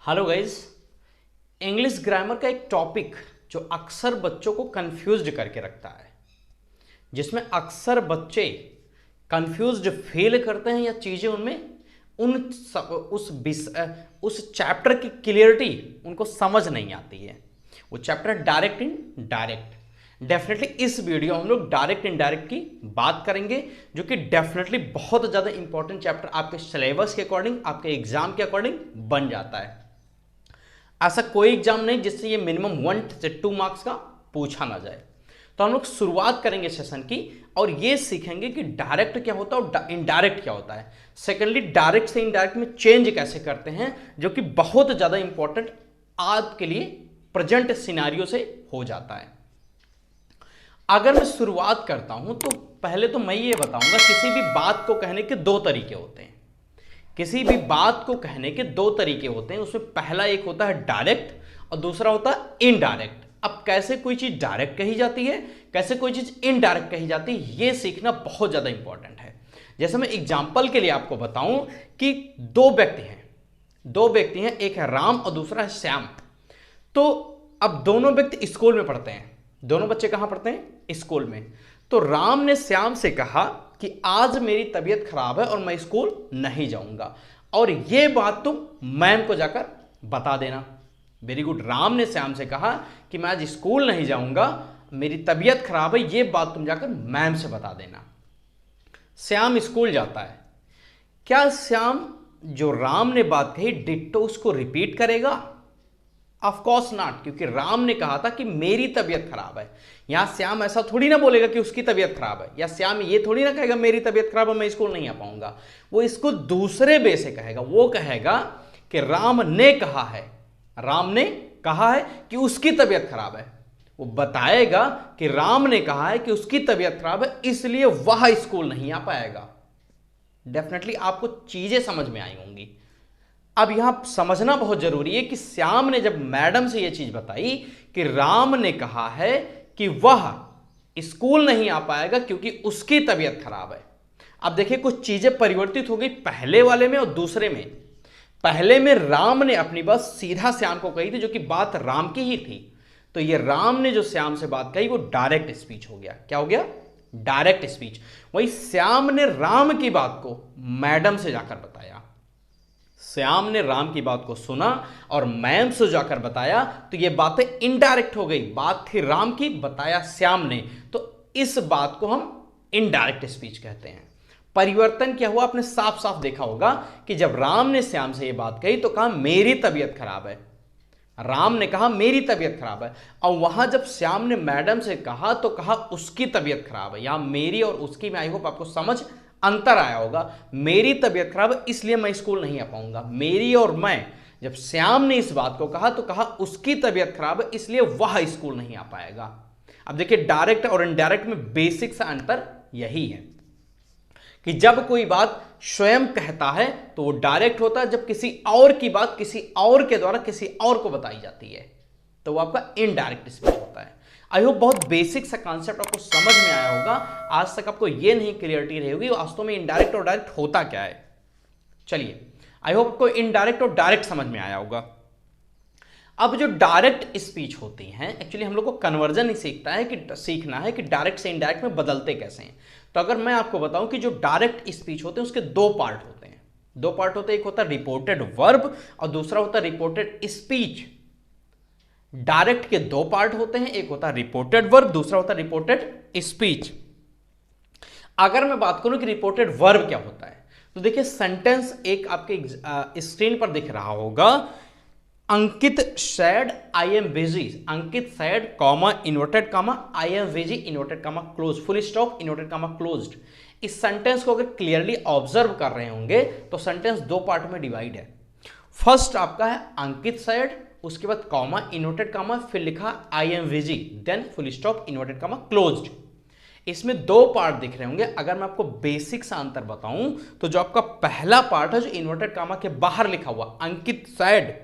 Hello guys. English grammar का एक topic जो अक्सर बच्चों को कंफ्यूज्ड करके रखता है, जिसमें अक्सर बच्चे कंफ्यूज्ड फील करते हैं या चीज़ें उनमें उस चैप्टर की क्लियरिटी उनको समझ नहीं आती है। वो chapter direct in direct. Definitely इस वीडियो हम लोग डायरेक्ट इनडायरेक्ट की बात करेंगे, जो कि डेफिनेटली बहुत ज़्यादा इंपॉर्टेंट चैप्टर आपके सिलेबस के अकॉर्डिंग, आपके एग्जाम के अकॉर्डिंग बन जाता है। ऐसा कोई एग्जाम नहीं जिससे ये मिनिमम 1 से 2 मार्क्स का पूछा ना जाए। तो हम लोग शुरुआत करेंगे सेशन की और ये सीखेंगे कि डायरेक्ट क्या होता है और इनडायरेक्ट क्या होता है। सेकेंडली, डायरेक्ट से इनडायरेक्ट में चेंज कैसे करते हैं, जो कि बहुत ज्यादा इंपॉर्टेंट आपके लिए प्रेजेंट सिनारियो से हो जाता है। अगर मैं शुरुआत करता हूं तो पहले तो मैं ये बताऊंगा, किसी भी बात को कहने के दो तरीके होते हैं। किसी भी बात को कहने के दो तरीके होते हैं, उसमें पहला एक होता है डायरेक्ट और दूसरा होता है इनडायरेक्ट। अब कैसे कोई चीज डायरेक्ट कही जाती है, कैसे कोई चीज इनडायरेक्ट कही जाती है, यह सीखना बहुत ज्यादा इंपॉर्टेंट है। जैसे मैं एग्जाम्पल के लिए आपको बताऊं कि दो व्यक्ति हैं, एक है राम और दूसरा है श्याम। तो अब दोनों व्यक्ति स्कूल में पढ़ते हैं, दोनों बच्चे कहां पढ़ते हैं, स्कूल में। तो राम ने श्याम से कहा कि आज मेरी तबीयत खराब है और मैं स्कूल नहीं जाऊंगा, और यह बात तुम मैम को जाकर बता देना। Very good. राम ने श्याम से कहा कि मैं आज स्कूल नहीं जाऊंगा, मेरी तबीयत खराब है, यह बात तुम जाकर मैम से बता देना। श्याम स्कूल जाता है। क्या श्याम जो राम ने बात कही डिट्टो उसको रिपीट करेगा? ऑफ कोर्स नॉट, क्योंकि राम ने कहा था कि मेरी तबीयत खराब है। यहां श्याम ऐसा थोड़ी ना बोलेगा कि उसकी तबीयत खराब है, या श्याम ये थोड़ी ना कहेगा मेरी तबीयत खराब है मैं स्कूल नहीं आ पाऊंगा। वो इसको दूसरे वे से कहेगा। वो कहेगा कि राम ने कहा है कि उसकी तबीयत खराब है। वो बताएगा कि राम ने कहा है कि उसकी तबीयत खराब है, इसलिए वह स्कूल नहीं आ पाएगा। डेफिनेटली आपको चीजें समझ में आई होंगी। अब यहां समझना बहुत जरूरी है कि श्याम ने जब मैडम से यह चीज बताई कि राम ने कहा है कि वह स्कूल नहीं आ पाएगा क्योंकि उसकी तबीयत खराब है। अब देखिए कुछ चीजें परिवर्तित हो गई पहले वाले में और दूसरे में। पहले में राम ने अपनी बात सीधा श्याम को कही थी, जो कि बात राम की ही थी। तो ये राम ने जो श्याम से बात कही वो डायरेक्ट स्पीच हो गया। क्या हो गया? Direct speech. वही श्याम ने राम की बात को मैडम से जाकर बताया। श्याम ने राम की बात को सुना और मैम से जाकर बताया, तो ये बातें इनडायरेक्ट हो गई। बात थी राम की, बताया श्याम ने, तो इस बात को हम इनडायरेक्ट स्पीच कहते हैं। परिवर्तन क्या हुआ आपने साफ साफ देखा होगा कि जब राम ने श्याम से यह बात कही तो कहा मेरी तबीयत खराब है। राम ने कहा मेरी तबीयत खराब है, और वहां जब श्याम ने मैडम से कहा तो कहा उसकी तबीयत खराब है। यहां मेरी और उसकी में आई होप आपको समझ अंतर आया होगा। मेरी तबीयत खराब है इसलिए मैं स्कूल नहीं आ पाऊंगा। मेरी और मैं, जब श्याम ने इस बात को कहा तो कहा उसकी तबीयत खराब है इसलिए वह स्कूल नहीं आ पाएगा। अब देखिए डायरेक्ट और इनडायरेक्ट में बेसिक सा अंतर यही है कि जब कोई बात स्वयं कहता है तो वो डायरेक्ट होता है, जब किसी और की बात किसी और के द्वारा किसी और को बताई जाती है तो वो आपका इनडायरेक्ट स्पीच होता है। आई होप बहुत बेसिक सा कॉन्सेप्ट आपको समझ में आया होगा। आज तक आपको ये नहीं क्लियरिटी रही होगी वास्तव में इनडायरेक्ट और डायरेक्ट होता क्या है। चलिए, आई होप आपको इनडायरेक्ट और डायरेक्ट समझ में आया होगा। अब जो डायरेक्ट स्पीच होती हैं, एक्चुअली हम लोग को कन्वर्जन ही सीखना है कि डायरेक्ट से इनडायरेक्ट में बदलते कैसे हैं। तो अगर मैं आपको बताऊं कि जो डायरेक्ट स्पीच होते हैं उसके दो पार्ट होते हैं। एक होता है रिपोर्टेड वर्ब और दूसरा होता है रिपोर्टेड स्पीच। डायरेक्ट के दो पार्ट होते हैं, एक होता है रिपोर्टेड वर्ब, दूसरा होता है रिपोर्टेड स्पीच। अगर मैं बात करूं कि रिपोर्टेड वर्ब क्या होता है, तो देखिए सेंटेंस एक आपके स्क्रीन पर दिख रहा होगा। Ankit said I am busy. Ankit said comma inverted comma I am busy inverted comma close, full stop inverted comma closed. इस सेंटेंस को अगर क्लियरली ऑब्जर्व कर रहे होंगे तो सेंटेंस दो पार्ट में डिवाइड है। फर्स्ट आपका है अंकित सैड, उसके बाद कॉमा इन्वर्टेड कॉमा, फिर लिखा I am busy, then full stop inverted comma closed. इसमें दो पार्ट दिख रहे होंगे। अगर मैं आपको बेसिक सा अंतर बताऊं तो जो आपका पहला पार्ट है जो इन्वर्टेड कॉमा के बाहर लिखा हुआ अंकित सैड,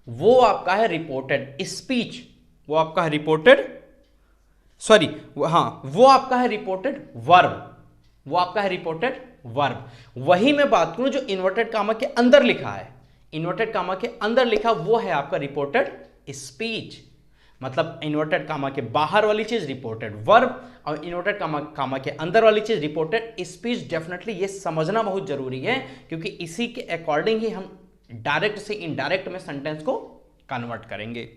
वो आपका है रिपोर्टेड स्पीच। वो आपका है रिपोर्टेड वर्ब। वही मैं बात करूं जो इन्वर्टेड कॉमा के अंदर लिखा है, इन्वर्टेड कामा के अंदर लिखा वो है आपका रिपोर्टेड स्पीच, मतलब इन्वर्टेड कामा के बाहर वाली चीज रिपोर्टेड वर्ब और इन्वर्टेड कामा के अंदर वाली चीज रिपोर्टेड स्पीच। डेफिनेटली ये समझना बहुत जरूरी है, क्योंकि इसी के अकॉर्डिंग ही हम डायरेक्ट से इनडायरेक्ट में सेंटेंस को कन्वर्ट करेंगे।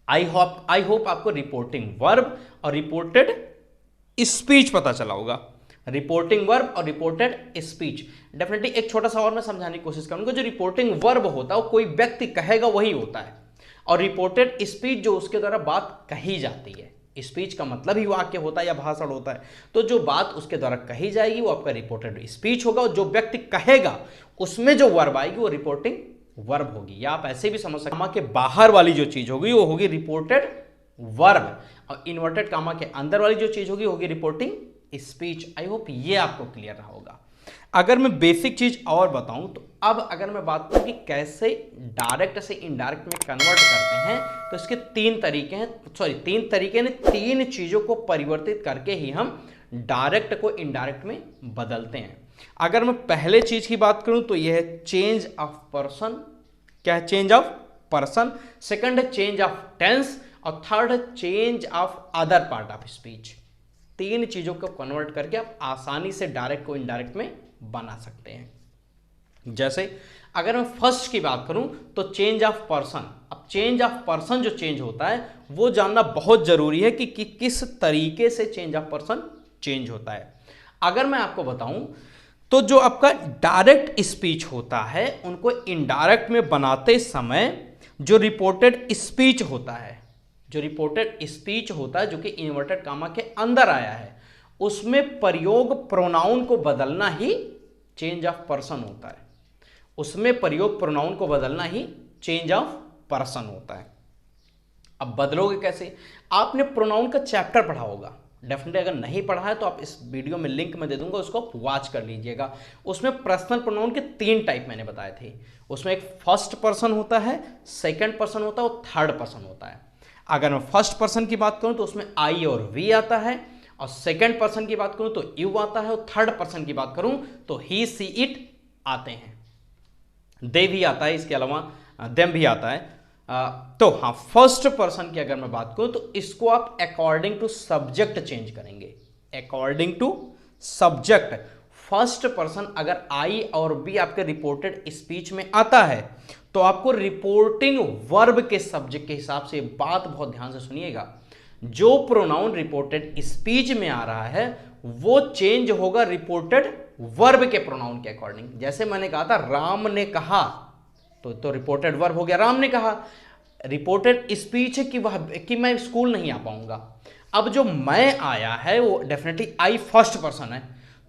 आई होप आपको रिपोर्टिंग वर्ब और रिपोर्टेड स्पीच पता चला होगा। रिपोर्टिंग वर्ब और रिपोर्टेड स्पीच। डेफिनेटली एक छोटा सा और मैं समझाने की कोशिश करूंगा। जो रिपोर्टिंग वर्ब होता है वो कोई व्यक्ति कहेगा वही होता है, और रिपोर्टेड स्पीच जो उसके द्वारा बात कही जाती है। स्पीच का मतलब ही वाक्य होता है या भाषण होता है, तो जो बात उसके द्वारा कही जाएगी वो आपका रिपोर्टेड स्पीच होगा, और जो व्यक्ति कहेगा उसमें जो वर्ब आएगी वो रिपोर्टिंग वर्ब होगी। या आप ऐसे भी समझ सकते हैं, के बाहर वाली जो चीज होगी वो होगी रिपोर्टेड वर्ब, और इन्वर्टेड कामा के अंदर वाली जो चीज होगी रिपोर्टिंग स्पीच। आई होप ये आपको क्लियर रहा होगा। अगर मैं बेसिक चीज और बताऊं तो अब अगर मैं बात करूं कि कैसे डायरेक्ट से इनडायरेक्ट में कन्वर्ट करते हैं, तो इसके तीन तरीके हैं। तीन चीजों को परिवर्तित करके ही हम डायरेक्ट को इनडायरेक्ट में बदलते हैं। अगर मैं पहले चीज की बात करूं तो यह है चेंज ऑफ पर्सन। क्या है? Change of person. सेकंड है चेंज ऑफ टेंस, और थर्ड है change of other part of speech. तीन चीजों को कन्वर्ट करके आप आसानी से डायरेक्ट को इनडायरेक्ट में बना सकते हैं। जैसे अगर मैं फर्स्ट की बात करूं तो चेंज ऑफ पर्सन। अब चेंज ऑफ पर्सन जो चेंज होता है वो जानना बहुत जरूरी है कि किस तरीके से चेंज ऑफ पर्सन चेंज होता है। अगर मैं आपको बताऊं तो जो आपका डायरेक्ट स्पीच होता है उनको इनडायरेक्ट में बनाते समय जो रिपोर्टेड स्पीच होता है, जो रिपोर्टेड स्पीच होता है जो कि इन्वर्टेड कामा के अंदर आया है, उसमें प्रयोग प्रोनाउन को बदलना ही चेंज ऑफ पर्सन होता है। उसमें प्रयोग प्रोनाउन को बदलना ही चेंज ऑफ पर्सन होता है। अब बदलोगे कैसे? आपने प्रोनाउन का चैप्टर पढ़ा होगा, डेफिनेटली अगर नहीं पढ़ा है तो आप इस वीडियो में लिंक में दे दूंगा, उसको आप वॉच कर लीजिएगा। उसमें पर्सनल प्रोनाउन के तीन टाइप मैंने बताए थे। उसमें एक फर्स्ट पर्सन होता है, सेकंड पर्सन होता है और थर्ड पर्सन होता है। अगर मैं फर्स्ट पर्सन की बात करूं तो उसमें आई और वी आता है, और सेकंड पर्सन की बात करूं तो यू आता है, और थर्ड पर्सन की बात करूं तो ही सी इट आते हैं, दे भी आता है, इसके अलावा देम भी आता है। तो हाँ, फर्स्ट पर्सन की अगर मैं बात करूं तो इसको आप अकॉर्डिंग टू सब्जेक्ट चेंज करेंगे। According to subject first person अगर आई और बी आपके रिपोर्टेड स्पीच में आता है तो आपको रिपोर्टिंग वर्ब के सब्जेक्ट के हिसाब से, बात बहुत ध्यान से सुनिएगा, जो प्रोनाउन रिपोर्टेड स्पीच में आ रहा है वो चेंज होगा रिपोर्टेड वर्ब के प्रोनाउन के अकॉर्डिंग। जैसे मैंने कहा था राम ने कहा, तो रिपोर्टेड वर्ब हो गया राम ने कहा। रिपोर्टेड स्पीच है कि मैं स्कूल नहीं आ पाऊंगा। अब जो मैं आया है वो डेफिनेटली आई फर्स्ट पर्सन है,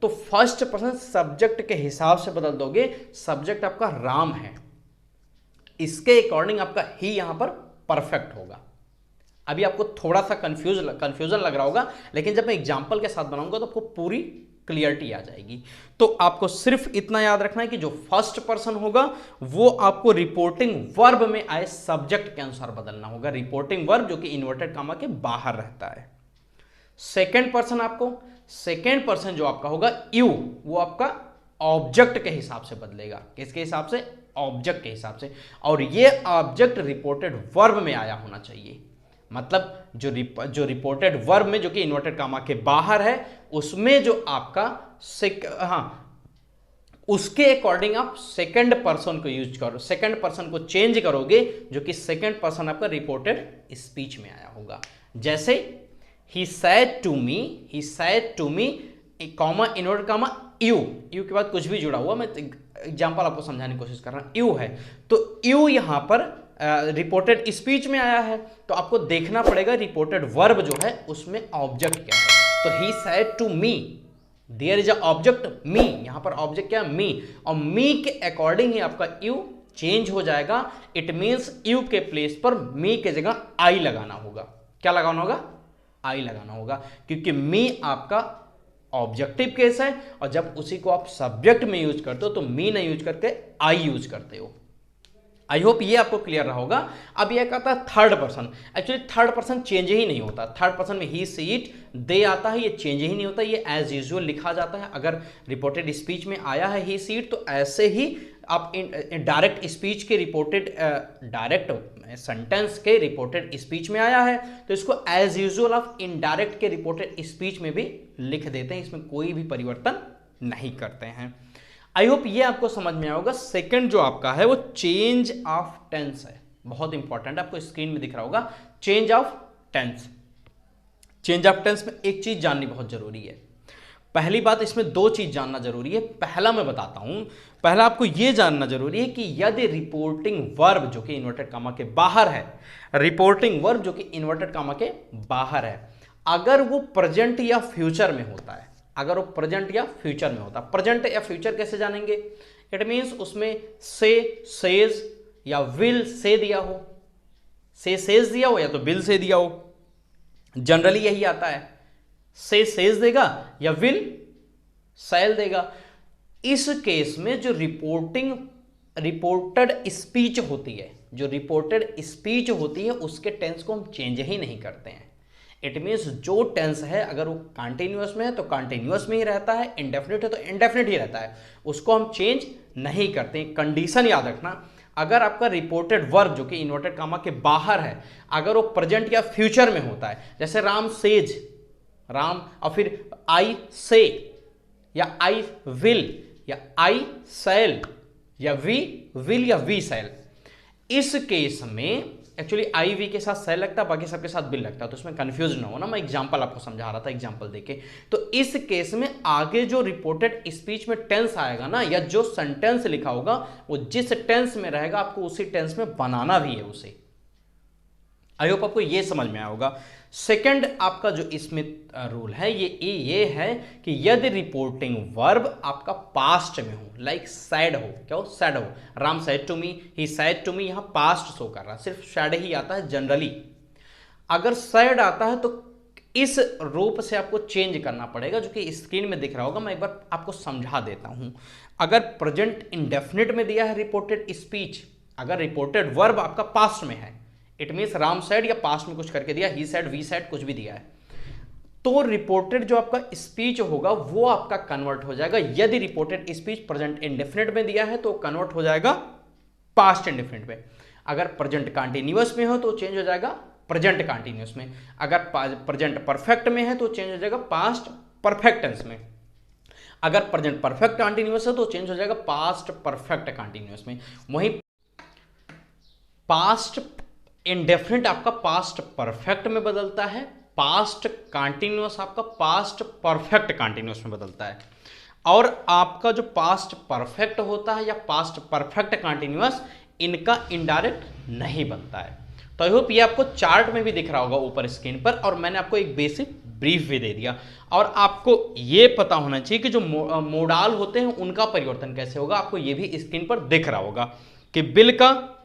तो फर्स्ट पर्सन सब्जेक्ट के हिसाब से बदल दोगे। सब्जेक्ट आपका राम है, इसके अकॉर्डिंग आपका ही यहां पर परफेक्ट होगा। अभी आपको थोड़ा सा कंफ्यूजन लग रहा होगा, लेकिन जब मैं एग्जांपल के साथ बनाऊंगा तो आपको पूरी क्लियरिटी आ जाएगी। तो आपको सिर्फ इतना याद रखना है कि जो फर्स्ट पर्सन होगा वो आपको रिपोर्टिंग वर्ब में आए सब्जेक्ट के अनुसार बदलना होगा। रिपोर्टिंग वर्ब जो कि इन्वर्टेड कामा के बाहर रहता है। सेकेंड पर्सन जो आपका होगा यू, वो आपका ऑब्जेक्ट के हिसाब से बदलेगा। किसके हिसाब से? ऑब्जेक्ट के हिसाब से। और ये ऑब्जेक्ट रिपोर्टेड वर्ब में आया होना चाहिए। मतलब जो रिपोर्टेड वर्ब में जो कि इन्वर्टेड कामा के बाहर है उसमें जो आपका उसके अकॉर्डिंग आप सेकंड पर्सन को यूज करो, सेकंड पर्सन को चेंज करोगे जो कि सेकंड पर्सन आपका रिपोर्टेड स्पीच में आया होगा। जैसे he said to me comma inverted comma you के बाद कुछ भी जुड़ा हुआ, मैं एग्जांपल आपको समझाने की कोशिश कर रहा हूं। यू है तो यू यहां पर रिपोर्टेड स्पीच में आया है, तो आपको देखना पड़ेगा रिपोर्टेड वर्ब जो है उसमें ऑब्जेक्ट क्या है। तो he said to me, there is a object me, यहां पर ऑब्जेक्ट क्या है? मी, और मी के अकॉर्डिंग ही आपका यू चेंज हो जाएगा। इट मींस यू के प्लेस पर मी के जगह आई लगाना होगा। क्या लगाना होगा? आई लगाना होगा, क्योंकि मी आपका ऑब्जेक्टिव केस है, और जब उसी को आप सब्जेक्ट में यूज करते हो तो मी नहीं यूज करके आई यूज करते हो। आई होप ये आपको क्लियर रहा होगा। अब ये कहता है third person, actually third person change ही नहीं होता, थर्ड पर्सन में ही सी इट दे आता है, ये चेंज ही नहीं होता, ये एज यूजुअल लिखा जाता है। अगर रिपोर्टेड स्पीच में आया है ही सी इट तो ऐसे ही आप डायरेक्ट स्पीच के रिपोर्टेड डायरेक्ट सेंटेंस के रिपोर्टेड स्पीच में आया है तो इसको एज यूजुअल आप इनडायरेक्ट के रिपोर्टेड स्पीच में भी लिख देते हैं, इसमें कोई भी परिवर्तन नहीं करते हैं। आई होप ये आपको समझ में आया होगा। सेकंड जो आपका है वो चेंज ऑफ टेंस है, बहुत इंपॉर्टेंट है, आपको स्क्रीन में दिख रहा होगा change of tense. Change of tense में एक चीज जाननी बहुत जरूरी है। पहली बात, इसमें दो चीज जानना जरूरी है। पहला मैं बताता हूं, पहला आपको यह जानना जरूरी है कि यदि रिपोर्टिंग वर्ब जो कि इन्वर्टेड कामा के बाहर है, रिपोर्टिंग वर्ब जो कि इन्वर्टेड कामा के बाहर है, अगर वो प्रेजेंट या फ्यूचर में होता है, अगर वो प्रेजेंट या फ्यूचर में होता है, प्रेजेंट या फ्यूचर कैसे जानेंगे? इट मींस उसमें से, सेज या विल से दिया हो, से सेज दिया हो या तो विल से दिया हो, जनरली यही आता है, से सेज देगा या विल सेल देगा। इस केस में जो रिपोर्टेड स्पीच होती है, जो रिपोर्टेड स्पीच होती है उसके टेंस को हम चेंज ही नहीं करते हैं। इट मीन्स जो टेंस है अगर वो कंटिन्यूअस में है तो कंटिन्यूअस में ही रहता है, इंडेफिनिट है तो इंडेफिनिट ही रहता है, उसको हम चेंज नहीं करते। कंडीशन याद रखना, अगर आपका रिपोर्टेड वर्ब जो कि इन्वर्टेड कामा के बाहर है, अगर वो प्रेजेंट या फ्यूचर में होता है, जैसे राम सेज, राम, और फिर आई से या आई विल या आई सेल या वी विल या वी सेल, इस केस में एक्चुअली आई वी के साथ सेल लगता है, बाकी सबके साथ बिल लगता है, तो उसमें कंफ्यूज ना हो ना, मैं एग्जांपल आपको समझा रहा था एग्जांपल देके। तो इस केस में आगे जो रिपोर्टेड स्पीच में टेंस आएगा ना, या जो सेंटेंस लिखा होगा वो जिस टेंस में रहेगा आपको उसी टेंस में बनाना भी है उसे। आई होप आपको ये समझ में आया होगा। सेकंड आपका जो इसमें रूल है ये है कि यदि रिपोर्टिंग वर्ब आपका पास्ट में हो, लाइक सैड हो, क्या हो, सैड हो, Ram said to me, he said to me, यहां पास्ट शो कर रहा है, सिर्फ सैड ही आता है जनरली। अगर सैड आता है तो इस रूप से आपको चेंज करना पड़ेगा, जो कि स्क्रीन में दिख रहा होगा, मैं एक बार आपको समझा देता हूं। अगर प्रेजेंट इंडेफिनिट में दिया है रिपोर्टेड स्पीच, अगर रिपोर्टेड वर्ब आपका पास्ट में है, इट मीन्स राम सेड या पास्ट में कुछ करके दिया, ही सेड, वी सेड, कुछ भी दिया है, तो रिपोर्टेड जो आपका स्पीच होगा वो आपका कन्वर्ट हो जाएगा। यदि रिपोर्टेड स्पीच प्रेजेंट इंडेफिनिट में दिया है तो कन्वर्ट हो जाएगा पास्ट इंडेफिनिट में। अगर प्रेजेंट कंटिन्यूअस में हो तो चेंज हो जाएगा प्रेजेंट कंटिन्यूअस में। अगर प्रेजेंट परफेक्ट में है तो चेंज हो जाएगा पास्ट परफेक्ट टेंस में। अगर प्रेजेंट परफेक्ट कंटिन्यूअस है तो चेंज हो जाएगा पास्ट परफेक्ट कंटिन्यूअस में। वहीं पास्ट इंडेफिनिट आपका पास्ट परफेक्ट में बदलता है, पास्ट कंटिन्यूअस आपका पास्ट परफेक्ट कंटिन्यूअस में बदलता है, और आपका जो पास्ट परफेक्ट होता है या पास्ट परफेक्ट कंटिन्यूअस, इनका इनडायरेक्ट नहीं बनता है। तो आई होप ये आपको चार्ट में भी दिख रहा होगा ऊपर स्क्रीन पर, और मैंने आपको एक बेसिक ब्रीफ भी दे दिया। और आपको ये पता होना चाहिए कि जो मोडाल होते हैं उनका परिवर्तन कैसे होगा, आपको ये भी स्क्रीन पर दिख रहा होगा कि बिल का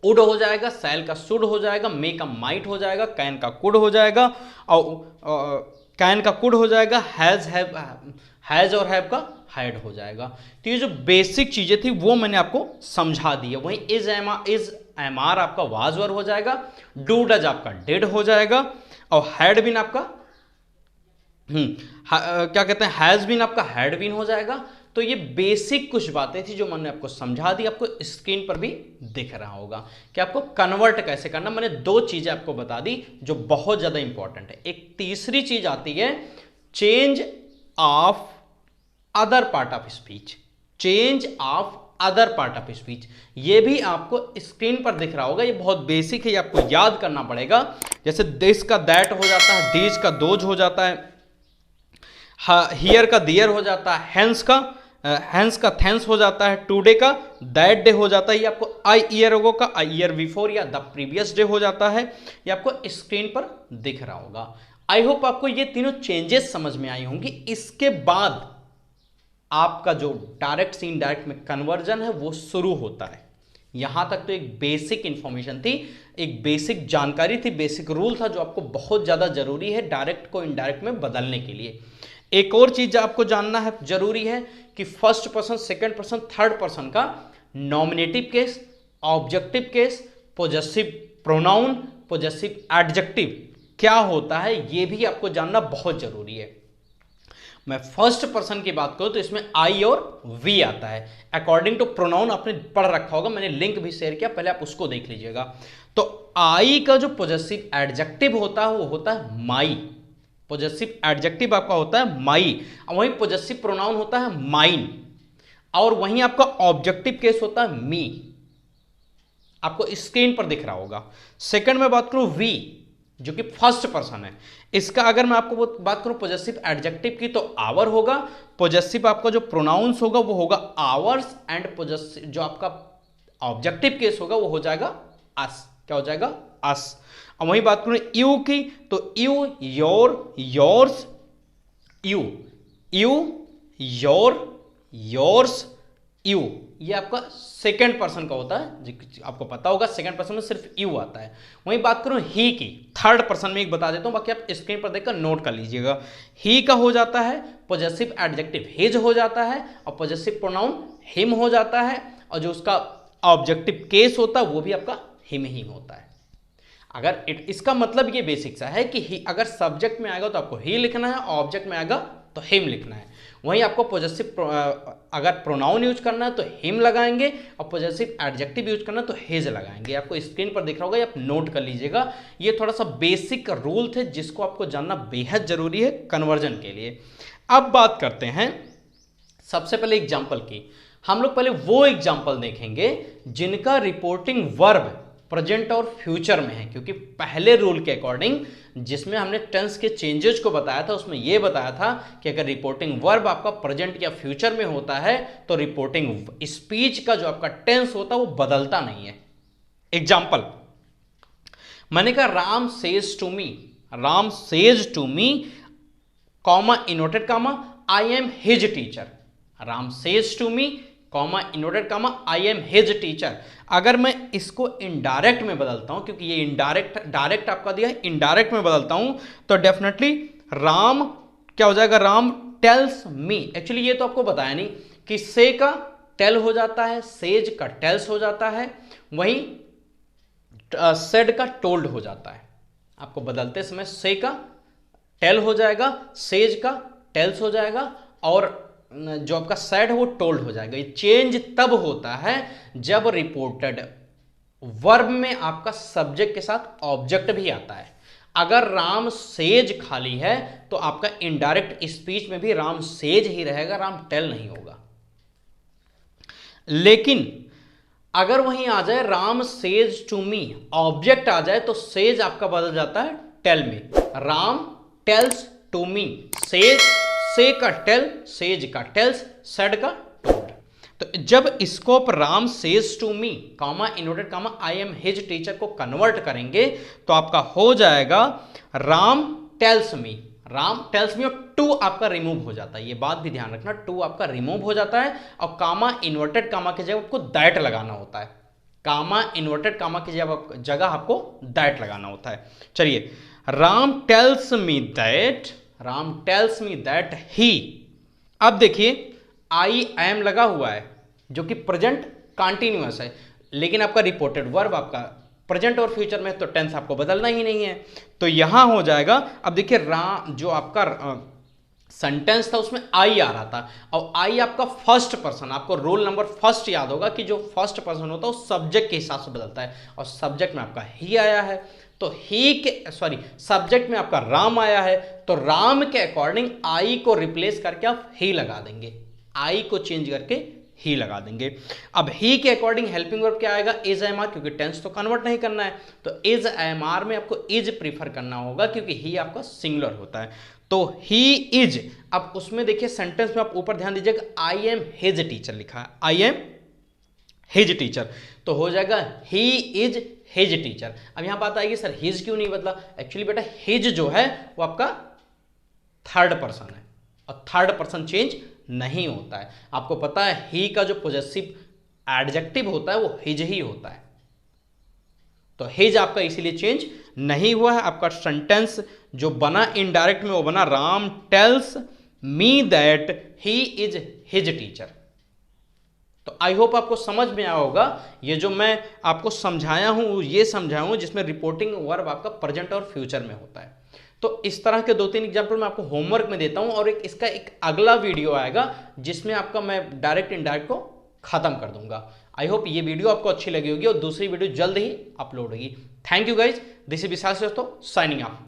उड हो जाएगा, सैल का शुड हो जाएगा, मे का माइट हो जाएगा, कैन का कुड हो जाएगा, और कैन का कुड हो जाएगा, हैज और हैव का हैड हो जाएगा। तो ये जो बेसिक चीजें थी वो मैंने आपको समझा दी है। वहीं इज एम आर आपका वाज वर हो जाएगा, डू डज आपका डिड हो जाएगा, और हैड बीन आपका क्या कहते हैं, हैज बीन आपका हैड बीन हो जाएगा। तो ये बेसिक कुछ बातें थी जो मैंने आपको समझा दी, आपको स्क्रीन पर भी दिख रहा होगा कि आपको कन्वर्ट कैसे करना। मैंने दो चीजें आपको बता दी जो बहुत ज्यादा इंपॉर्टेंट है। एक तीसरी चीज आती है change of other part of speech, change of other part of speech, ये भी आपको स्क्रीन पर दिख रहा होगा। ये बहुत बेसिक है, ये आपको याद करना पड़ेगा। जैसे दिस का दैट हो जाता है, दीज का दोज हो जाता है, हियर का दियर हो जाता है, हैंस का थैंक्स हो जाता है, टुडे का दैट डे हो जाता है, ये आपको आई ईयर अगो का आई ईयर बिफोर या द प्रीवियस डे हो जाता है, ये आपको स्क्रीन पर दिख रहा होगा। आई होप आपको ये तीनों चेंजेस समझ में आई होंगी। इसके बाद आपका जो डायरेक्ट से इनडायरेक्ट में कन्वर्जन है वो शुरू होता है। यहां तक तो एक बेसिक इंफॉर्मेशन थी, एक बेसिक जानकारी थी, बेसिक रूल था जो आपको बहुत ज्यादा जरूरी है डायरेक्ट को इनडायरेक्ट में बदलने के लिए। एक और चीज आपको जानना है जरूरी है कि first person, second person, third person का nominative case, objective case, possessive pronoun, possessive adjective क्या होता है ये भी आपको जानना बहुत जरूरी है। मैं फर्स्ट पर्सन की बात करूं तो इसमें आई और वी आता है। अकॉर्डिंग टू प्रोनाउन आपने पढ़ रखा होगा, मैंने लिंक भी शेयर किया, पहले आप उसको देख लीजिएगा। तो आई का जो पॉजेसिव एडजेक्टिव होता है वो होता है माई। पॉजेसिव एडजेक्टिव आपका होता है माई, और वहीं पॉजेसिव प्रोनाउन होता है माइन, और वहीं आपका ऑब्जेक्टिव केस होता है मी। आपको स्क्रीन पर दिख रहा होगा। सेकंड में बात करूं वी, जो कि फर्स्ट पर्सन है। इसका अगर मैं आपको बात करूं पॉजेसिव एडजेक्टिव की तो आवर होगा। पॉजेसिव आपका जो प्रोनाउंस होगा वो होगा आवर्स, एंड पॉजेसिव जो आपका ऑब्जेक्टिव केस होगा वो हो जाएगा अस। क्या हो जाएगा? अस। अब वही बात करूं यू की तो you, your, yours, you, you, your, yours, you, ये आपका सेकंड पर्सन का होता है। आपको पता होगा सेकंड पर्सन में सिर्फ यू आता है। वहीं बात करूं ही की, थर्ड पर्सन में एक बता देता हूं, बाकी आप स्क्रीन पर देखकर नोट कर लीजिएगा। ही का हो जाता है पॉजेसिव एडजेक्टिव हिज हो जाता है, और पॉजेसिव प्रोनाउन हिम हो जाता है, और जो उसका ऑब्जेक्टिव केस होता है वो भी आपका हिम ही होता है। अगर इसका मतलब ये बेसिक सा है कि ही अगर सब्जेक्ट में आएगा तो आपको ही लिखना है, ऑब्जेक्ट में आएगा तो हिम लिखना है। वहीं आपको पॉजेसिव अगर प्रोनाउन यूज करना है तो हिम लगाएंगे, और पॉजेसिव एडजेक्टिव यूज करना है तो हिज लगाएंगे। आपको स्क्रीन पर दिख रहा होगा, आप नोट कर लीजिएगा। ये थोड़ा सा बेसिक रूल थे जिसको आपको जानना बेहद जरूरी है कन्वर्जन के लिए। अब बात करते हैं सबसे पहले एग्जाम्पल की। हम लोग पहले वो एग्जाम्पल देखेंगे जिनका रिपोर्टिंग वर्ब प्रेजेंट और फ्यूचर में है, क्योंकि पहले रूल के अकॉर्डिंग जिसमें हमने टेंस के चेंजेस को बताया था उसमें यह बताया था कि अगर रिपोर्टिंग वर्ब आपका प्रेजेंट या फ्यूचर में होता है तो रिपोर्टिंग स्पीच का जो आपका टेंस होता है वो बदलता नहीं है। एग्जाम्पल, मैंने कहा Ram says to me, Ram says to me, comma inverted comma, I am his teacher. Ram says to me, comma inverted comma, I am his teacher. अगर मैं इसको इनडायरेक्ट में बदलता हूं, क्योंकि ये इनडायरेक्ट डायरेक्ट आपका दिया है, इनडायरेक्ट में बदलता हूं तो डेफिनेटली राम क्या हो जाएगा? राम टेल्स मी। एक्चुअली ये तो आपको बताया नहीं कि से का टेल हो जाता है, सेज का टेल्स हो जाता है, वहीं सेड का टोल्ड हो जाता है। आपको बदलते समय से का टेल हो जाएगा, सेज का टेल्स हो जाएगा, और जो आपका सेड है वो टोल्ड हो जाएगा। ये चेंज तब होता है जब रिपोर्टेड वर्ब में आपका सब्जेक्ट के साथ ऑब्जेक्ट भी आता है। अगर राम सेज खाली है तो आपका इनडायरेक्ट स्पीच में भी राम सेज ही रहेगा, राम टेल नहीं होगा। लेकिन अगर वहीं आ जाए Ram says to me, object आ जाए तो सेज आपका बदल जाता है टेल में। Ram tells to me, says, say का टेल, सेज का टेल्स, सेड का टोल्ड। तो जब इसको आप Ram says to me, comma inverted comma, I am his teacher को कन्वर्ट करेंगे तो आपका हो जाएगा Ram tells me, Ram tells me, और टू आपका रिमूव हो जाता है। ये बात भी ध्यान रखना, टू आपका रिमूव हो जाता है, और कामा इन्वर्टेड कामा की जगह आपको दैट लगाना होता है। कामा इन्वर्टेड कामा की जगह आपको दैट लगाना होता है। चलिए, Ram tells me that, Ram tells me that he. अब देखिए आई एम लगा हुआ है जो कि प्रेजेंट कंटिन्यूअस है, लेकिन आपका रिपोर्टेड वर्ब आपका प्रेजेंट और फ्यूचर में, तो टेंस आपको बदलना ही नहीं है। तो यहां हो जाएगा, अब देखिए राम जो आपका सेंटेंस था उसमें आई आ रहा था, और आई आपका फर्स्ट पर्सन, आपको रोल नंबर फर्स्ट याद होगा कि जो फर्स्ट पर्सन होता है वो सब्जेक्ट के हिसाब से बदलता है, और सब्जेक्ट में आपका ही आया है, तो ही के सब्जेक्ट में आपका राम आया है, तो राम के अकॉर्डिंग आई को रिप्लेस करके आप ही लगा देंगे, आई को चेंज करके ही लगा देंगे। अब ही के अकॉर्डिंग हेल्पिंग वर्ब क्या आएगा? इज एम आर, क्योंकि टेंस तो कन्वर्ट नहीं करना है, तो इज एम आर में आपको इज प्रीफर करना होगा, क्योंकि ही आपका सिंगुलर होता है। तो ही इज, अब उसमें देखिए सेंटेंस में आप ऊपर ध्यान दीजिएगा, आई एम हिज टीचर लिखा है, आई एम हिज टीचर, तो हो जाएगा ही इज हिज टीचर। अब यहां बात आएगी सर हिज क्यों नहीं बदला? एक्चुअली बेटा हिज जो है वो आपका थर्ड पर्सन है, और थर्ड पर्सन चेंज नहीं होता है। आपको पता है ही का जो पॉजेसिव एडजेक्टिव होता है वो हिज ही होता है, तो हिज आपका इसीलिए चेंज नहीं हुआ है। आपका सेंटेंस जो बना इनडायरेक्ट में वो बना Ram tells me that he is his teacher, तो तो आई होप आपको समझ में आया होगा। ये जो मैं आपको समझाया हूं ये समझाया हूं जिसमें रिपोर्टिंग वर्ब आपका प्रेजेंट और फ्यूचर में होता है। तो इस तरह के 2-3 एग्जाम्पल मैं आपको होमवर्क में देता हूं और इसका एक अगला वीडियो आएगा जिसमें आपका मैं डायरेक्ट इनडायरेक्ट को खत्म कर दूंगा। आई होप ये वीडियो आपको अच्छी लगी होगी और दूसरी वीडियो जल्द ही अपलोड होगी। Thank you guys, this is Vishal Shrivastava signing of.